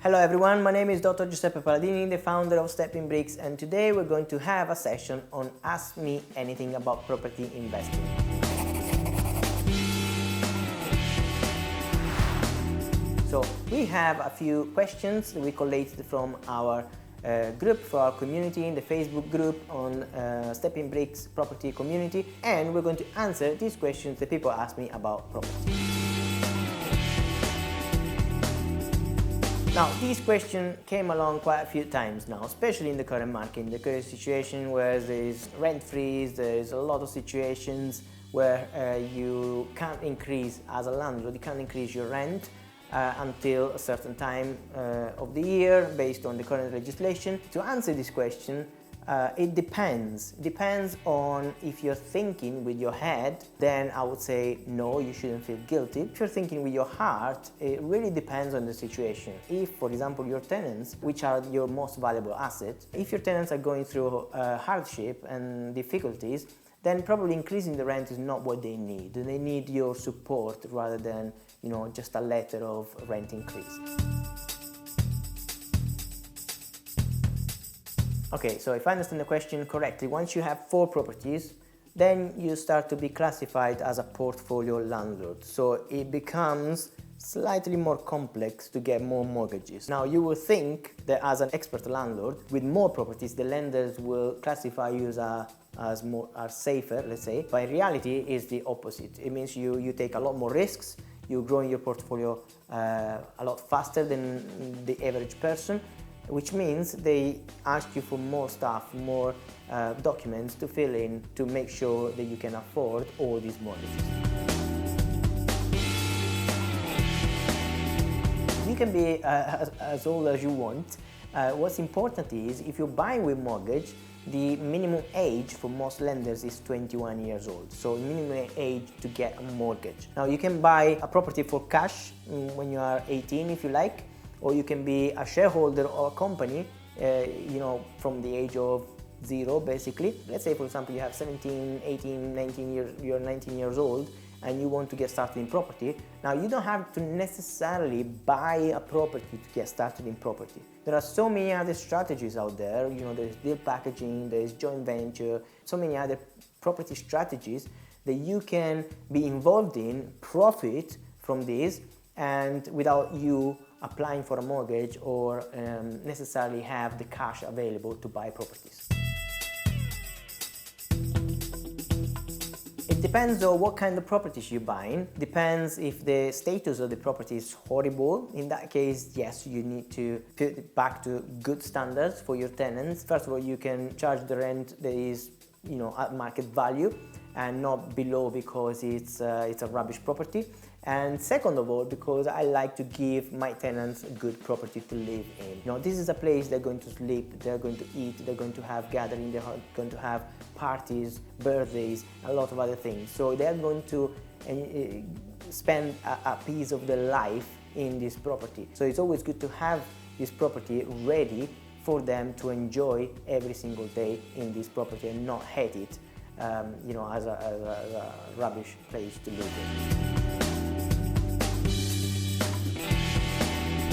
Hello everyone, my name is Dr. Giuseppe Palladini, the founder of Stepping Bricks, and today we're going to have a session on Ask Me Anything About Property Investing. So we have a few questions that we collated from our group, for our community, in the Facebook group on Stepping Bricks Property Community, and we're going to answer these questions that people ask me about property. Now, this question came along quite a few times now, especially in the current market, in the current situation where there is rent freeze, there is a lot of situations where you can't increase, as a landlord, you can't increase your rent until a certain time of the year based on the current legislation. To answer this question, it depends. Depends on if you're thinking with your head, then I would say no, you shouldn't feel guilty. If you're thinking with your heart, it really depends on the situation. If, for example, your tenants, which are your most valuable asset, if your tenants are going through hardship and difficulties, then probably increasing the rent is not what they need. They need your support rather than, just a letter of rent increase. Okay, so if I understand the question correctly, once you have 4 properties, then you start to be classified as a portfolio landlord. So it becomes slightly more complex to get more mortgages. Now, you will think that as an expert landlord with more properties, the lenders will classify you as safer, let's say. But in reality, it's the opposite. It means you take a lot more risks, you grow in your portfolio a lot faster than the average person, which means they ask you for more stuff, more documents to fill in to make sure that you can afford all these mortgages. You can be as old as you want. What's important is, if you're buying with mortgage, the minimum age for most lenders is 21 years old. So minimum age to get a mortgage. Now, you can buy a property for cash when you are 18 if you like, or you can be a shareholder of a company, from the age of 0 basically. Let's say, for example, you have 17, 18, 19 years, you're 19 years old and you want to get started in property. Now, you don't have to necessarily buy a property to get started in property. There are so many other strategies out there. There's deal packaging, there's joint venture, so many other property strategies that you can be involved in, profit from this, and without you applying for a mortgage or necessarily have the cash available to buy properties. It depends on what kind of properties you're buying. Depends if the status of the property is horrible. In that case, yes, you need to put it back to good standards for your tenants. First of all, you can charge the rent that is, at market value and not below because it's a rubbish property. And second of all, because I like to give my tenants a good property to live in. This is a place they're going to sleep, they're going to eat, they're going to have gathering, they're going to have parties, birthdays, a lot of other things. So they're going to spend a piece of their life in this property. So it's always good to have this property ready for them to enjoy every single day in this property and not hate it, as a rubbish place to live in.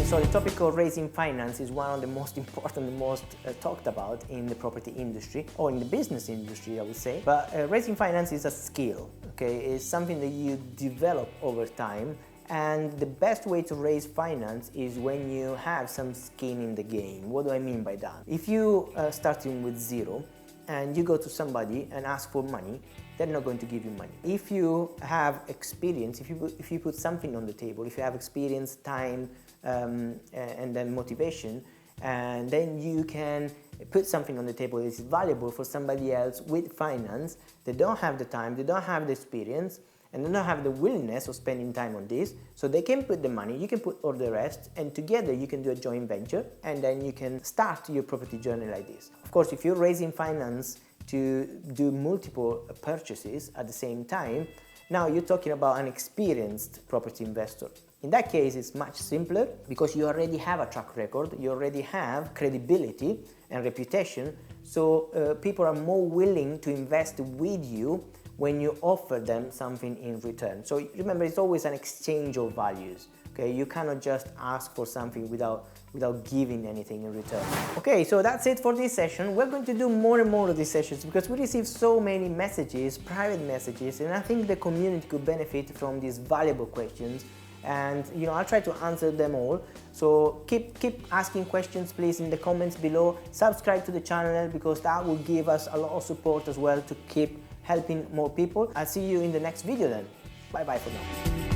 So the topic of raising finance is one of the most important, the most talked about in the property industry, or in the business industry, I would say. But raising finance is a skill, okay? It's something that you develop over time, and the best way to raise finance is when you have some skin in the game. What do I mean by that? If you are starting with 0 and you go to somebody and ask for money, they're not going to give you money. If you have experience, if you put something on the table, if you have experience, time, and then motivation, and then you can put something on the table that is valuable for somebody else with finance. They don't have the time, they don't have the experience, and they don't have the willingness of spending time on this, so they can put the money, you can put all the rest, and together you can do a joint venture, and then you can start your property journey like this. Of course, if you're raising finance to do multiple purchases at the same time, now you're talking about an experienced property investor. In that case, it's much simpler because you already have a track record, you already have credibility and reputation, so people are more willing to invest with you when you offer them something in return. So remember, it's always an exchange of values. Okay, you cannot just ask for something without without giving anything in return. Okay, so that's it for this session. We're going to do more and more of these sessions because we receive so many messages, private messages, and I think the community could benefit from these valuable questions. And I'll try to answer them all. So keep asking questions, please, in the comments below. Subscribe to the channel because that will give us a lot of support as well to keep helping more people. I'll see you in the next video then. Bye bye for now.